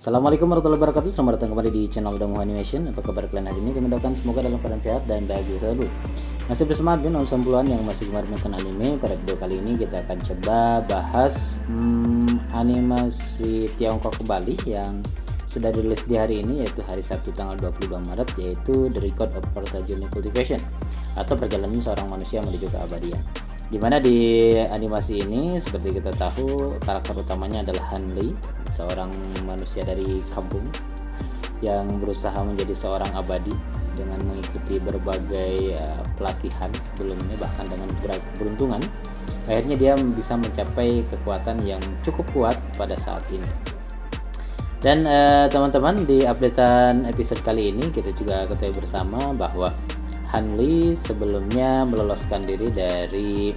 Assalamualaikum warahmatullahi wabarakatuh. Selamat datang kembali di channel Domo Animation. Apa kabar kalian hari ini? Kami doakan semoga dalam keadaan sehat dan bahagia selalu. Masih bersama Admin 90-an yang masih gemar menonton anime. Pada video kali ini kita akan coba bahas animasi Tiongkok kembali yang sudah dirilis di hari ini, yaitu hari Sabtu tanggal 22 Maret, yaitu The Record of Portal Journey Cultivation atau perjalanan seorang manusia menuju keabadian. Dimana di animasi ini seperti kita tahu karakter utamanya adalah Han Li, seorang manusia dari kampung yang berusaha menjadi seorang abadi dengan mengikuti berbagai pelatihan sebelumnya, bahkan dengan keberuntungan akhirnya dia bisa mencapai kekuatan yang cukup kuat pada saat ini. Dan teman-teman, di updatean episode kali ini kita juga ketahui bersama bahwa Han Li sebelumnya meloloskan diri dari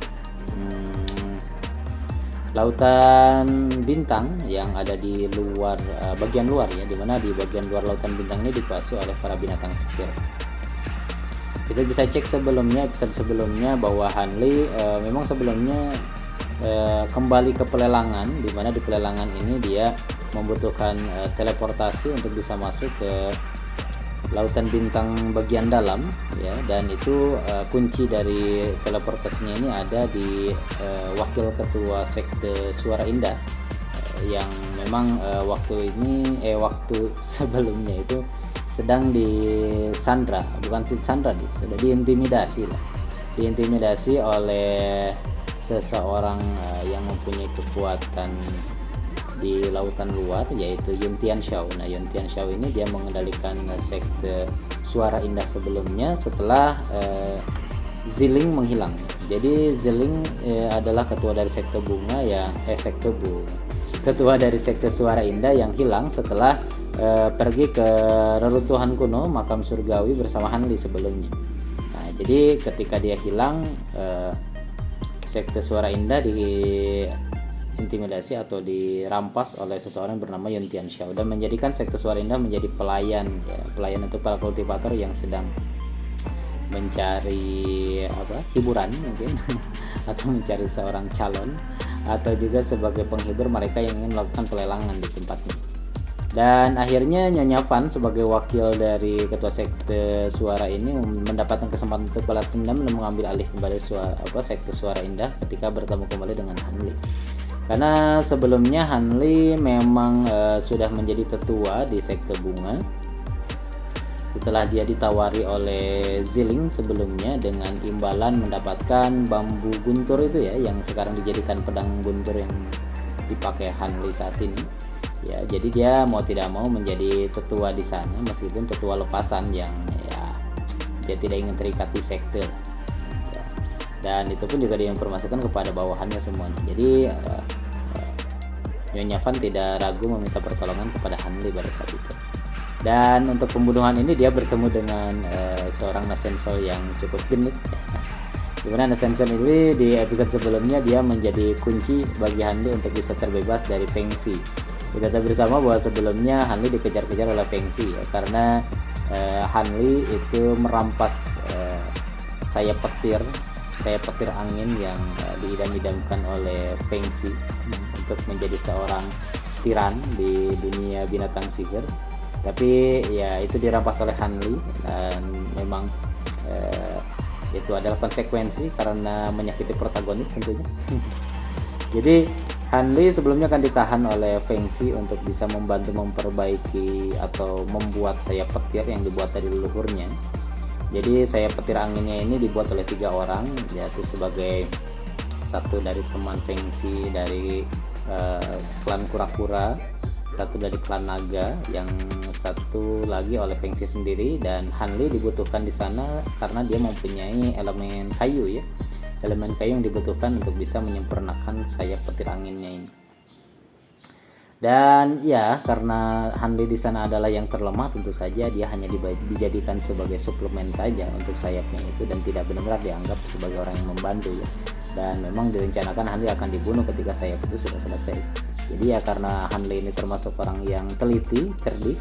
lautan bintang yang ada di luar bagian luar ya, dimana di bagian luar lautan bintang ini dikuasai oleh para binatang sipil. Kita bisa cek episode sebelumnya bahwa Han Li memang sebelumnya kembali ke pelelangan, dimana di pelelangan ini dia membutuhkan teleportasi untuk bisa masuk ke lautan bintang bagian dalam ya, dan itu kunci dari teleportasinya ini ada di wakil ketua sekte Suara Indah yang memang waktu sebelumnya itu sedang disandra, bukan disandra, sudah diintimidasi oleh seseorang yang mempunyai kekuatan di lautan luar, yaitu Yun Tianxiao. Nah, Yun Tianxiao ini dia mengendalikan sekte Suara Indah sebelumnya setelah Ziling menghilang. Jadi Ziling adalah ketua dari sekte bunga yang ketua dari sekte Suara Indah yang hilang setelah pergi ke reruntuhan kuno makam surgawi bersama Han Li sebelumnya. Nah, jadi ketika dia hilang, sekte Suara Indah intimidasi atau dirampas oleh seseorang bernama Yun Tianxiao dan menjadikan sekte Suara Indah menjadi pelayan ya. Pelayan untuk para kultivator yang sedang mencari hiburan mungkin atau mencari seorang calon, atau juga sebagai penghibur mereka yang ingin melakukan pelelangan di tempatnya. Dan akhirnya Nyonya Van sebagai wakil dari ketua sekte Suara ini mendapatkan kesempatan untuk balas dendam dan mengambil alih kembali sekte Suara Indah ketika bertemu kembali dengan Han Li. Karena sebelumnya Han Li memang sudah menjadi tetua di sekte bunga setelah dia ditawari oleh Ziling sebelumnya dengan imbalan mendapatkan bambu guntur itu ya, yang sekarang dijadikan pedang guntur yang dipakai Han Li saat ini. Ya, jadi dia mau tidak mau menjadi tetua di sana meskipun tetua lepasan yang ya dia tidak ingin terikat di sekte. Ya. Dan itu pun juga diinformasikan kepada bawahannya semuanya. Jadi Nyonya Van tidak ragu meminta pertolongan kepada Han Li pada saat itu. Dan untuk pembunuhan ini dia bertemu dengan seorang Nasensol yang cukup genit. Dimana Nasensol ini di episode sebelumnya dia menjadi kunci bagi Han Li untuk bisa terbebas dari Feng Xi. Kita tahu bersama bahwa sebelumnya Han Li dikejar-kejar oleh Feng Xi ya, karena Han Li itu merampas sayap petir angin yang diidam-idamkan oleh Feng Xi untuk menjadi seorang tiran di dunia binatang sihir. Tapi ya itu dirampas oleh Han Li dan memang itu adalah konsekuensi karena menyakiti protagonis tentunya. Jadi Han Li sebelumnya akan ditahan oleh Feng Xi untuk bisa membantu memperbaiki atau membuat sayap petir yang dibuat dari leluhurnya. Jadi sayap petir anginnya ini dibuat oleh 3 orang, yaitu sebagai satu dari teman Feng Xi dari klan kura-kura, satu dari klan naga, yang satu lagi oleh Feng Xi sendiri. Dan Han Li dibutuhkan di sana karena dia mempunyai elemen kayu ya, elemen kayu yang dibutuhkan untuk bisa menyempurnakan sayap petir anginnya ini. Dan ya karena Han Li di sana adalah yang terlemah, tentu saja dia hanya dijadikan sebagai suplemen saja untuk sayapnya itu dan tidak benar-benar dianggap sebagai orang yang membantu ya. Dan memang direncanakan Han Li akan dibunuh ketika sayap itu sudah selesai. Jadi ya karena Han Li ini termasuk orang yang teliti, cerdik,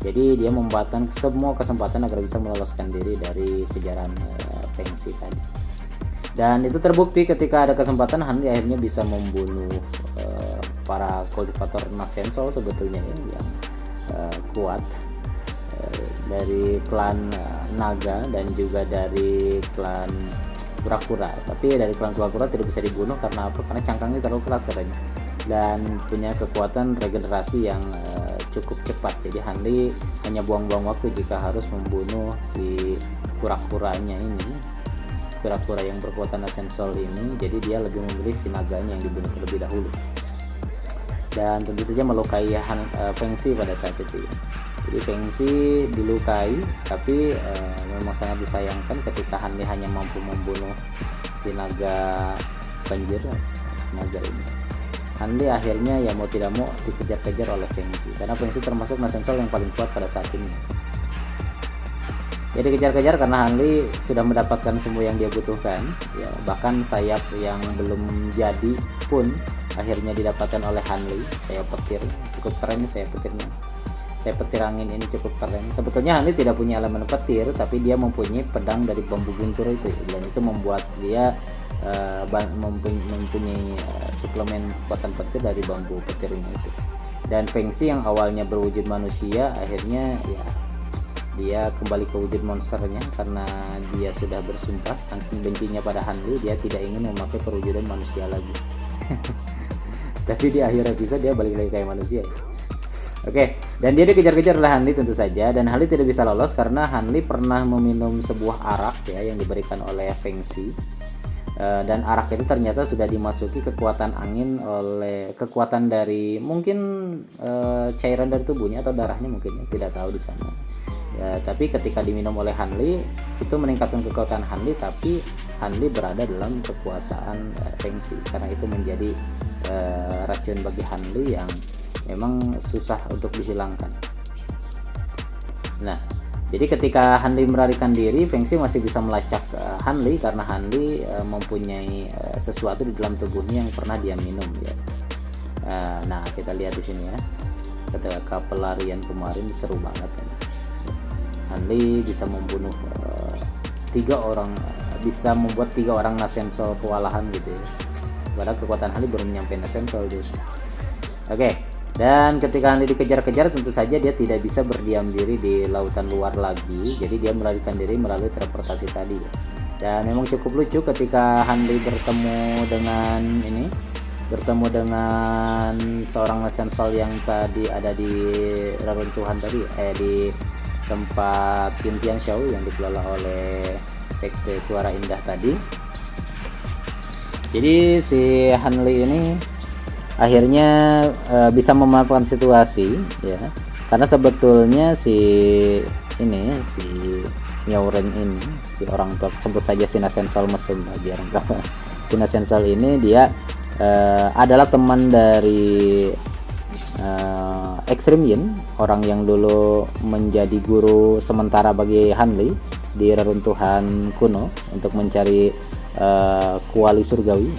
jadi dia memanfaatkan semua kesempatan agar bisa meloloskan diri dari kejaran Feng Xi tadi. Dan itu terbukti ketika ada kesempatan Han Li akhirnya bisa membunuh para kultivator Nasensol sebetulnya ya, yang kuat dari klan naga dan juga dari klan kura-kura. Tapi dari klan kura-kura tidak bisa dibunuh karena apa? Karena cangkangnya terlalu keras katanya, dan punya kekuatan regenerasi yang cukup cepat. Jadi Hanli hanya buang-buang waktu jika harus membunuh si kura-kuranya ini, kura-kura yang berkekuatan Ascensol ini. Jadi dia lebih memilih si naganya yang dibunuh terlebih dahulu, dan tentu saja melukai Feng Xi pada saat itu. Jadi Feng Xi dilukai, tapi memang sangat disayangkan ketika Hanli hanya mampu membunuh si naga banjir, naga ini. Hanli akhirnya ya mau tidak mau dikejar-kejar oleh Feng Xi, karena Feng Xi termasuk Nascensol yang paling kuat pada saat ini. Jadi kejar-kejar karena Hanli sudah mendapatkan semua yang dia butuhkan, ya, bahkan sayap yang belum jadi pun akhirnya didapatkan oleh Hanli. Sayap petir cukup keren, sayap petirnya, sayap petir angin ini cukup keren. Sebetulnya Hanli tidak punya elemen petir, tapi dia mempunyai pedang dari bambu guntur itu, dan itu membuat dia mempunyai suplemen kekuatan petir dari bambu petirnya itu. Dan Feng Xi yang awalnya berwujud manusia, akhirnya ya dia kembali ke wujud monsternya karena dia sudah bersumpah saking bencinya pada Hanli, dia tidak ingin memakai perwujudan manusia lagi. Tapi di akhir episode dia balik lagi kayak manusia ya. Oke, dan dia dikejar-kejar oleh Hanli tentu saja, dan Hanli tidak bisa lolos karena Hanli pernah meminum sebuah arak ya yang diberikan oleh Feng Xi. Dan arak itu ternyata sudah dimasuki kekuatan angin oleh kekuatan dari mungkin cairan dari tubuhnya atau darahnya, mungkin tidak tahu di sana ya. Tapi ketika diminum oleh Hanli itu meningkatkan kekuatan Hanli, tapi Hanli berada dalam kekuasaan Feng Xi, karena itu menjadi racun bagi Hanli yang memang susah untuk dihilangkan. Nah, jadi ketika Hanli melarikan diri, Feng Xi masih bisa melacak Hanli karena Hanli mempunyai sesuatu di dalam tubuhnya yang pernah dia minum ya. Nah, kita lihat di sini ya. Ketika pelarian kemarin seru banget ya. Hanli bisa membunuh 3 orang, bisa membuat 3 orang Nascensol kewalahan gitu ya. Padahal kekuatan Hanli belum nyampe Nascensol gitu. Oke. Dan ketika Hanli dikejar-kejar, tentu saja dia tidak bisa berdiam diri di lautan luar lagi. Jadi dia melarikan diri melalui teleportasi tadi. Dan memang cukup lucu ketika Hanli bertemu dengan seorang Nascensol yang tadi ada di reruntuhan tadi, di tempat Tintian Show yang dikelola oleh Sekte Suara Indah tadi. Jadi si Hanli ini akhirnya bisa memanfaatkan situasi ya, karena sebetulnya si Miauren ini, si orang tua, sebut saja si Nascensol mesum biar enggak, si Nascensol ini dia adalah teman dari Extreme Yin, orang yang dulu menjadi guru sementara bagi Hanli di reruntuhan kuno untuk mencari kuali surgawi,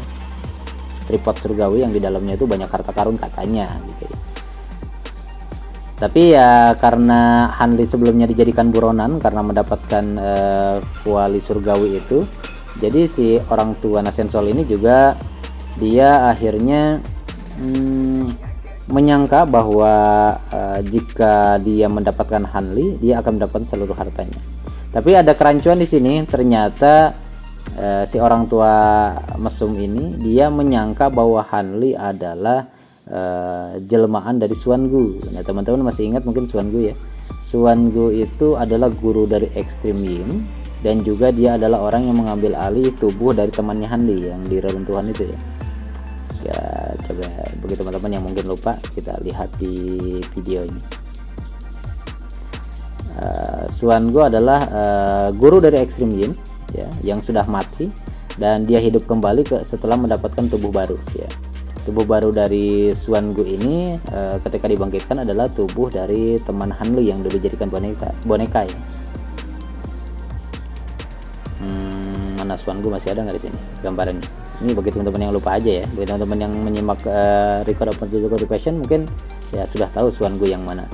tripod surgawi yang di dalamnya itu banyak harta karun katanya gitu ya. Tapi ya karena Hanli sebelumnya dijadikan buronan karena mendapatkan kuali surgawi itu, jadi si orang tua Nascensol ini juga dia akhirnya menyangka bahwa jika dia mendapatkan Hanli, dia akan mendapatkan seluruh hartanya. Tapi ada kerancuan di sini, ternyata si orang tua mesum ini dia menyangka bahwa Hanli adalah jelmaan dari Xuangu. Nah, teman-teman masih ingat mungkin Xuangu ya. Xuangu itu adalah guru dari Extreme Yin, dan juga dia adalah orang yang mengambil alih tubuh dari temannya Hanli yang di reruntuhan itu ya. Ya, coba bagi teman-teman yang mungkin lupa, kita lihat di video ini. Xuangu adalah guru dari Extreme Yin ya, yang sudah mati, dan dia hidup kembali setelah mendapatkan tubuh baru ya. Tubuh baru dari Xuangu ini ketika dibangkitkan adalah tubuh dari teman Hanli yang dulu dijadikan boneka ya. Mana Xuangu masih ada nggak di sini gambarannya? Ini bagi teman-teman yang lupa aja ya. Bagi teman-teman yang menyimak record of Physical Passion mungkin ya sudah tahu Xuangu yang mana.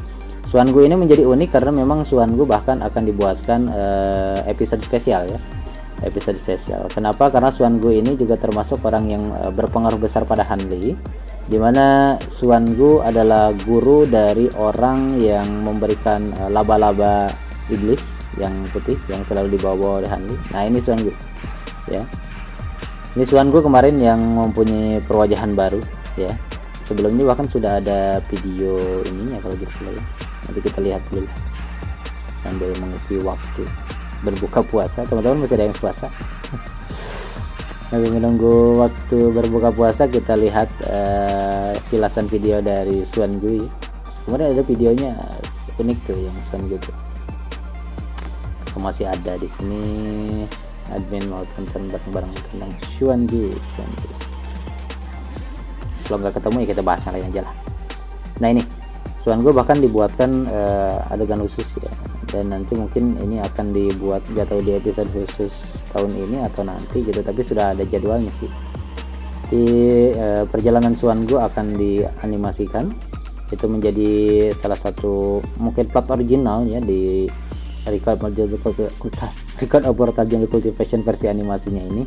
Xuangu ini menjadi unik karena memang Xuangu bahkan akan dibuatkan episode spesial ya. Episode spesial. Kenapa? Karena Xuangu ini juga termasuk orang yang berpengaruh besar pada Hanli, dimana Xuan Gu adalah guru dari orang yang memberikan laba-laba iblis yang putih yang selalu dibawa oleh Han Li. Nah ini Xuan Gu ya, ini Xuan Gu kemarin yang mempunyai perwajahan baru ya. Sebelumnya bahkan sudah ada video ininya kalau gitu ya. Nanti kita lihat dulu sambil mengisi waktu berbuka puasa. Teman-teman masih ada yang puasa? Sambil menunggu waktu berbuka puasa, kita lihat kilasan video dari Xuan Gu. Kemudian ada videonya unik tuh yang Xuan Gu tuh. Masih ada di sini. Admin mau tonton bareng-bareng tentang Xuan Gu. Kalau nggak ketemu ya kita bahas yang lain aja lah. Nah ini Xuan Gu bahkan dibuatkan adegan khusus ya, dan nanti mungkin ini akan dibuat, nggak tahu di episode khusus tahun ini atau nanti gitu, tapi sudah ada jadwalnya sih. Di perjalanan Xuan Gu akan dianimasikan, itu menjadi salah satu mungkin plot original ya di Record of Mortal Jungle Cultivation versi animasinya ini.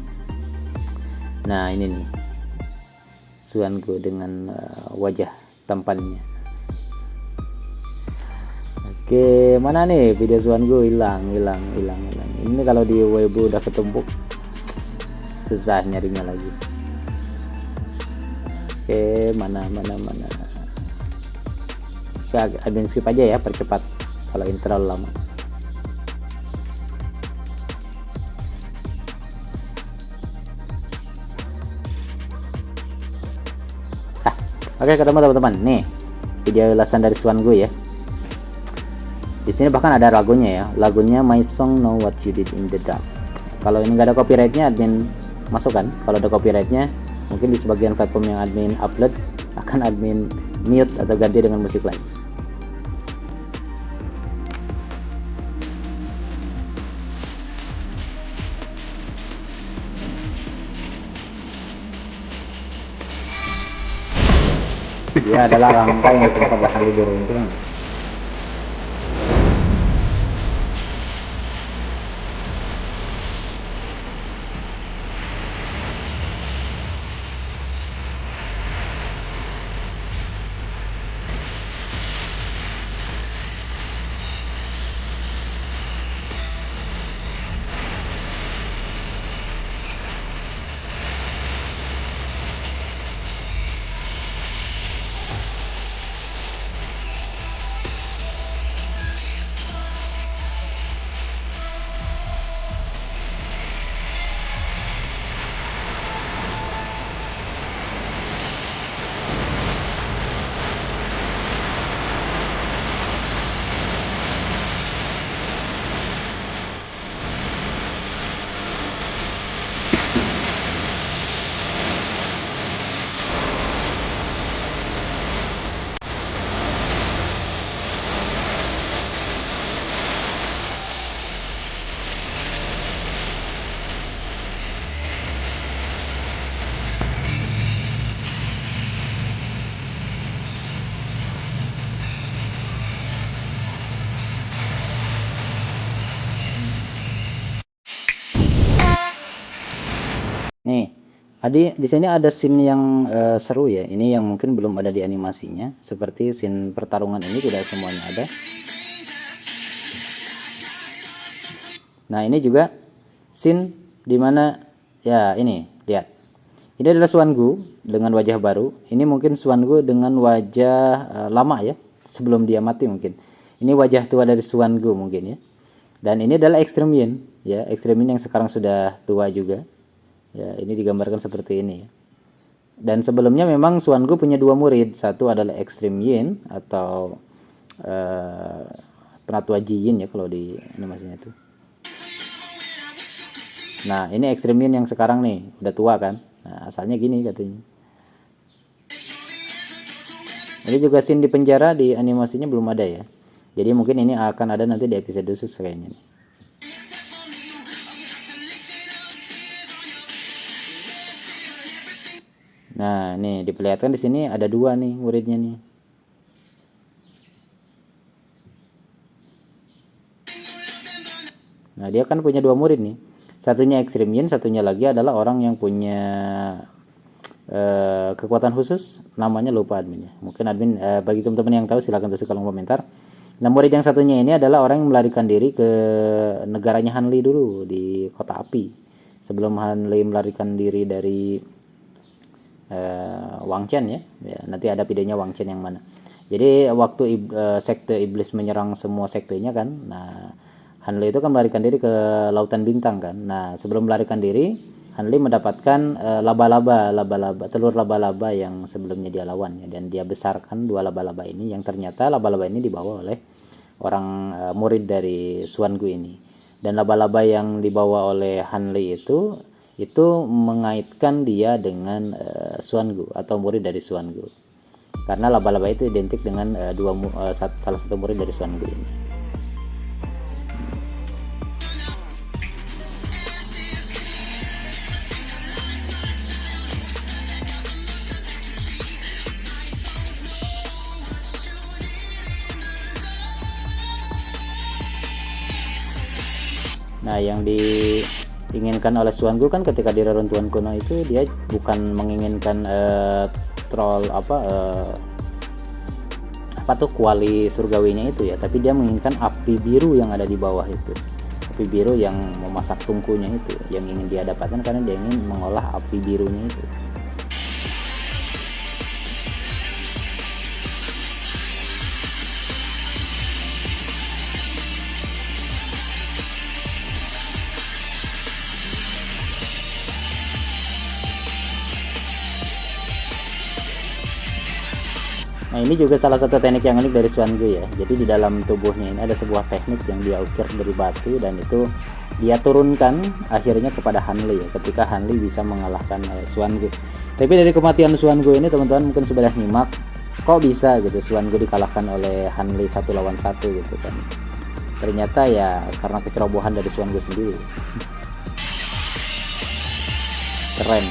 Nah ini nih Xuan Gu dengan wajah tampannya. Oke, mana nih video Xuan Gu? Hilang. Ini kalau di Weibo udah ketumpuk, susah nyarinya lagi. Oke, mana. Ya, admin skip aja ya, percepat kalau ini terlalu lama. Oke, ketemu teman-teman. Nih video ulasan dari Xuan Gu ya. Di sini bahkan ada lagunya ya, lagunya My Song Know What You Did in the Dark. Kalau ini nggak ada copyrightnya, admin masukkan. Kalau ada copyrightnya, mungkin di sebagian platform yang admin upload akan admin mute atau ganti dengan musik lain. Dia adalah rangkai yang tempat bahkan libur untung. Nih, di sini ada scene yang seru ya. Ini yang mungkin belum ada di animasinya. Seperti scene pertarungan ini tidak semuanya ada. Nah, ini juga scene dimana ya ini lihat. Ini adalah Xuan Gu dengan wajah baru. Ini mungkin Xuan Gu dengan wajah lama ya, sebelum dia mati mungkin. Ini wajah tua dari Xuan Gu mungkin ya. Dan ini adalah Extreme Yin ya, Extreme Yin yang sekarang sudah tua juga. Ya, ini digambarkan seperti ini. Dan sebelumnya memang Xuan Gu punya dua murid. Satu adalah Extreme Yin atau penatua Ji Yin ya kalau di animasinya itu. Nah, ini Extreme Yin yang sekarang nih, udah tua kan. Nah, asalnya gini katanya. Ini juga scene di penjara di animasinya belum ada ya. Jadi mungkin ini akan ada nanti di episode khusus kayaknya nih. Nah, nih diperlihatkan di sini ada dua nih muridnya nih. Nah, dia kan punya dua murid nih. Satunya Extreme Yin, satunya lagi adalah orang yang punya kekuatan khusus, namanya lupa adminnya. Mungkin admin bagi teman-teman yang tahu silakan tulis kolom komentar. Nah, murid yang satunya ini adalah orang yang melarikan diri ke negaranya Hanli dulu di kota api. Sebelum Hanli melarikan diri dari Wang Chen ya. Nanti ada videonya Wang Chen yang mana. Jadi waktu sekte iblis menyerang semua sektenya kan. Nah, Hanli itu kan melarikan diri ke Lautan Bintang kan. Nah, sebelum melarikan diri, Hanli mendapatkan telur laba-laba yang sebelumnya dia lawan ya, dan dia besarkan 2 laba-laba ini, yang ternyata laba-laba ini dibawa oleh orang murid dari Xuan Gu ini. Dan laba-laba yang dibawa oleh Hanli itu mengaitkan dia dengan Xuan Gu atau murid dari Xuan Gu. Karena laba-laba itu identik dengan salah satu murid dari Xuan Gu ini. Nah, yang diinginkan oleh Xuan Gu kan ketika di reruntuhan kuno itu dia bukan menginginkan troll kuali surgawinya itu ya, tapi dia menginginkan api biru yang ada di bawah itu. Api biru yang memasak tungkunya itu yang ingin dia dapatkan, karena dia ingin mengolah api birunya itu. Nah, ini juga salah satu teknik yang unik dari Xuan Gu ya. Jadi di dalam tubuhnya ini ada sebuah teknik yang dia ukir dari batu, dan itu dia turunkan akhirnya kepada Hanli ya, ketika Hanli bisa mengalahkan Xuan Gu. Tapi dari kematian Xuan Gu ini teman-teman mungkin sudah nyimak, kok bisa gitu Xuan Gu dikalahkan oleh Hanli 1 lawan 1 gitu kan. Ternyata ya karena kecerobohan dari Xuan Gu sendiri. Keren.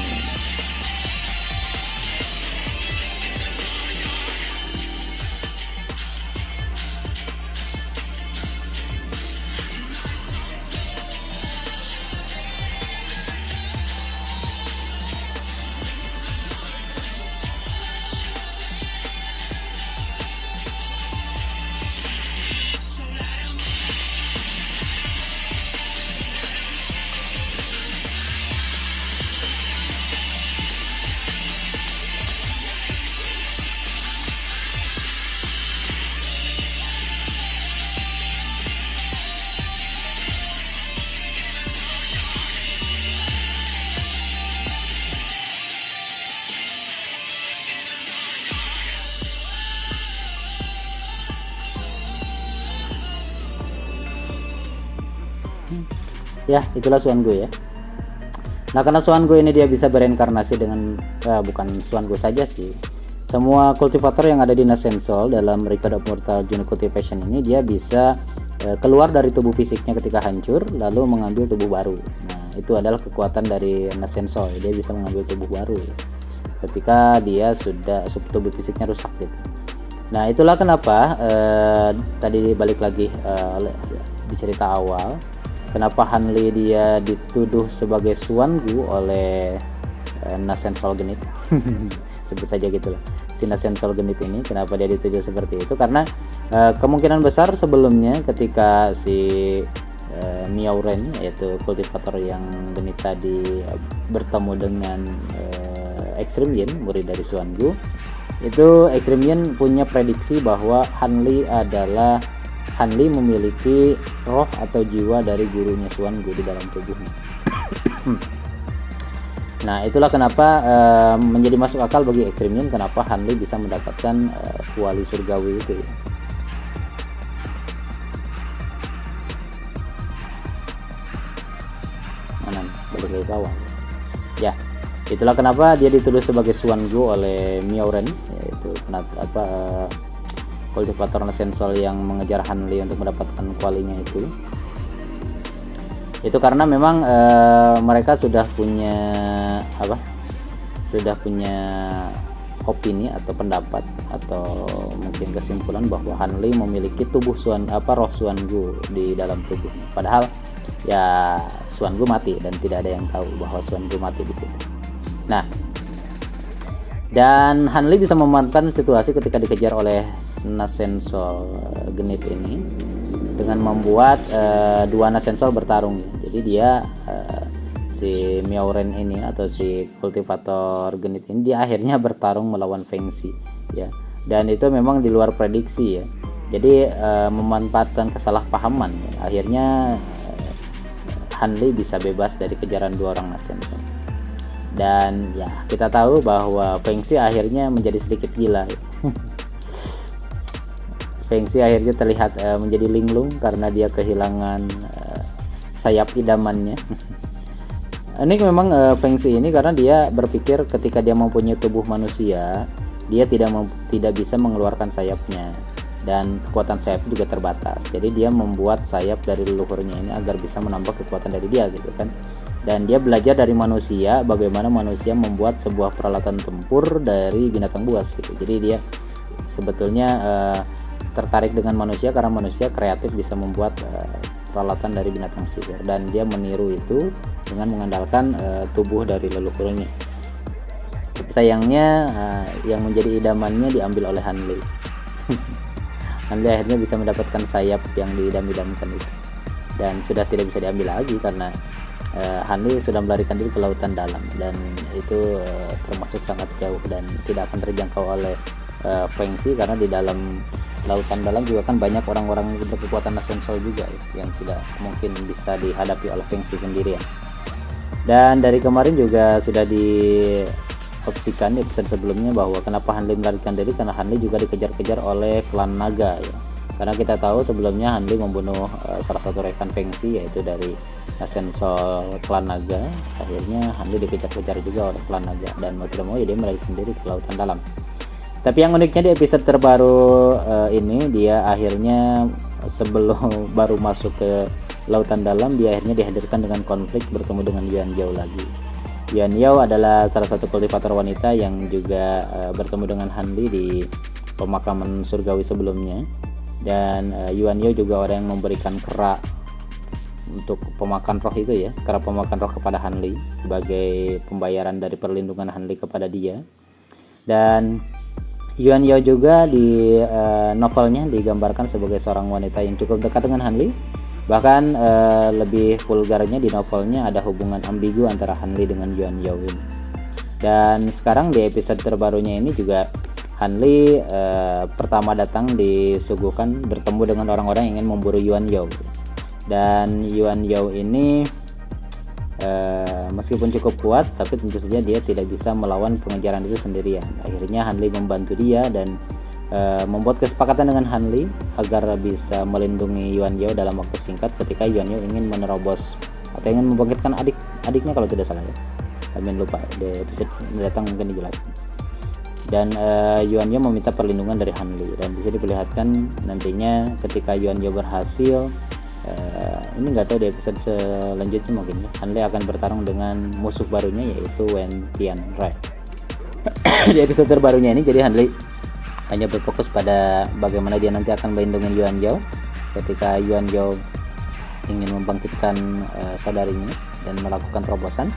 Ya, itulah Xuan Gu ya. Nah, karena Xuan Gu ini dia bisa bereinkarnasi dengan bukan Xuan Gu saja sih. Semua kultivator yang ada di Nascensol dalam Record of Mortal Junior Cultivation ini dia bisa keluar dari tubuh fisiknya ketika hancur lalu mengambil tubuh baru. Nah, itu adalah kekuatan dari Nascensol. Dia bisa mengambil tubuh baru ya, ketika dia sudah tubuh fisiknya rusak gitu. Nah, itulah kenapa tadi balik lagi di cerita awal, kenapa Hanli dia dituduh sebagai Xuan Gu oleh Nascensol Genit. Sebut saja gitulah, si Nascensol Genit ini kenapa dia dituduh seperti itu, karena kemungkinan besar sebelumnya ketika si Miao Ren, yaitu kultivator yang genit tadi, bertemu dengan Extreme Yin, murid dari Xuan Gu, itu Extreme Yin punya prediksi bahwa Hanli memiliki roh atau jiwa dari gurunya Xuan Gu di dalam tubuhnya. Nah, itulah kenapa menjadi masuk akal bagi Extreme Yin kenapa Hanli bisa mendapatkan kuali surgawi itu ya. Mana balik lagi ke awal ya. Itulah kenapa dia dituduh sebagai Xuan Gu oleh Miao Ren, yaitu kultivator Nascensol yang mengejar Hanli untuk mendapatkan kualinya itu. Itu karena memang mereka sudah punya opini atau pendapat atau mungkin kesimpulan bahwa Hanli memiliki tubuh roh Xuan Gu di dalam tubuhnya. Padahal ya Xuan Gu mati dan tidak ada yang tahu bahwa Xuan Gu mati di situ. Nah, Dan Hanli bisa memanfaatkan situasi ketika dikejar oleh Nascensol genit ini dengan membuat dua Nascensol bertarung ya. Jadi dia si Miauren ini atau si kultivator genit ini dia akhirnya bertarung melawan Fengxi ya. Dan itu memang di luar prediksi ya. Jadi memanfaatkan kesalahpahaman ya. Akhirnya Hanli bisa bebas dari kejaran dua orang Nascensol. Dan ya kita tahu bahwa Fengxi akhirnya menjadi sedikit gila ya. Fengxi akhirnya terlihat menjadi linglung karena dia kehilangan sayap idamannya. Ini memang Fengxi ini karena dia berpikir ketika dia mempunyai tubuh manusia, dia tidak bisa mengeluarkan sayapnya dan kekuatan sayap juga terbatas. Jadi dia membuat sayap dari leluhurnya ini agar bisa menambah kekuatan dari dia gitu kan. Dan dia belajar dari manusia bagaimana manusia membuat sebuah peralatan tempur dari binatang buas gitu. Jadi dia sebetulnya tertarik dengan manusia karena manusia kreatif bisa membuat peralatan dari binatang sihir, dan dia meniru itu dengan mengandalkan tubuh dari leluhurnya. Sayangnya yang menjadi idamannya diambil oleh Hanli. Hanli akhirnya bisa mendapatkan sayap yang diidam-idamkan itu, dan sudah tidak bisa diambil lagi karena Hanli sudah melarikan diri ke lautan dalam, dan itu termasuk sangat jauh dan tidak akan terjangkau oleh Fengxi karena di dalam lautan dalam juga kan banyak orang-orang berkekuatan Nascensol juga ya, yang tidak mungkin bisa dihadapi oleh Fengxi sendiri ya. Dan dari kemarin juga sudah diopsikan di episode sebelumnya bahwa kenapa Hanli melarikan diri, karena Hanli juga dikejar-kejar oleh klan naga ya. Karena kita tahu sebelumnya Hanli membunuh salah satu rekan Fengxi yaitu dari Nascensol klan naga. Akhirnya Hanli dikejar-kejar juga oleh klan naga, dan mau tidak mau ya dia melarikan diri ke lautan dalam. Tapi yang uniknya di episode terbaru ini, dia akhirnya sebelum baru masuk ke lautan dalam, dia akhirnya dihadirkan dengan konflik bertemu dengan Yuan Yao lagi. Yuan Yao adalah salah satu kultivator wanita yang juga bertemu dengan Hanli di pemakaman surgawi sebelumnya. Dan Yuan Yao juga orang yang memberikan kera untuk pemakan roh itu ya, kera pemakan roh kepada Hanli sebagai pembayaran dari perlindungan Hanli kepada dia. Dan Yuan Yao juga di novelnya digambarkan sebagai seorang wanita yang cukup dekat dengan Hanli. Bahkan lebih vulgarnya di novelnya ada hubungan ambigu antara Hanli dengan Yuan Yao ini. Dan sekarang di episode terbarunya ini juga Hanli pertama datang disuguhkan bertemu dengan orang-orang yang ingin memburu Yuan Yao. Dan Yuan Yao ini meskipun cukup kuat, tapi tentu saja dia tidak bisa melawan pengejaran itu sendirian. Akhirnya Hanli membantu dia dan membuat kesepakatan dengan Hanli agar bisa melindungi Yuan Yao dalam waktu singkat ketika Yuan Yao ingin menerobos atau ingin membangkitkan adiknya kalau tidak salah ya. Kami lupa, di episode mendatang mungkin dijelaskan. Dan Yuan Yao meminta perlindungan dari Hanli, dan bisa diperlihatkan nantinya ketika Yuan Yao berhasil. Ini nggak tahu di episode selanjutnya mungkin ya, Hanli akan bertarung dengan musuh barunya yaitu Wen Tianrai. Di episode terbarunya ini jadi Hanli hanya berfokus pada bagaimana dia nanti akan melindungi Yuan Yao ketika Yuan Yao ingin membangkitkan saudarinya dan melakukan terobosan.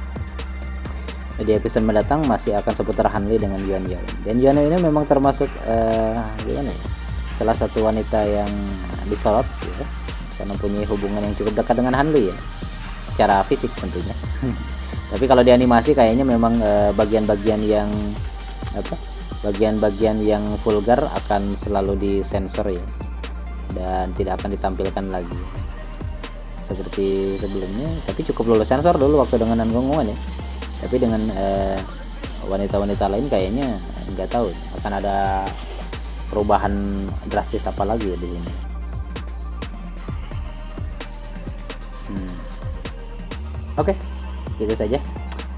Di episode mendatang masih akan seputar Hanli dengan Yuan Yao. Dan Yuan Yao ini memang termasuk gimana ya, salah satu wanita yang disorot ya, karena punya hubungan yang cukup dekat dengan Hanli ya, secara fisik tentunya. Tapi kalau di animasi kayaknya memang bagian-bagian yang vulgar akan selalu disensor ya, dan tidak akan ditampilkan lagi seperti sebelumnya. Tapi cukup lulus sensor dulu waktu dengan Nanggongongan ya. Tapi dengan wanita-wanita lain kayaknya nggak tahu akan ada perubahan drastis apa lagi ya di sini. Oke, gitu saja.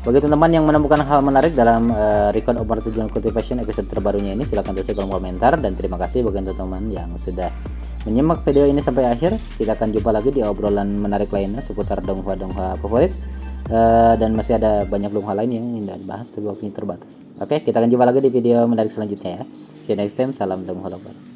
Bagi teman-teman yang menemukan hal menarik dalam Recon of Martian Cultivation episode terbarunya ini, silahkan tulis di kolom komentar. Dan terima kasih bagi teman-teman yang sudah menyimak video ini sampai akhir. Kita akan jumpa lagi di obrolan menarik lainnya seputar donghua-donghua favorit. Dan masih ada banyak donghua lain yang ingin dibahas, tapi waktunya terbatas. Oke, kita akan jumpa lagi di video menarik selanjutnya ya. See you next time. Salam donghua lokal.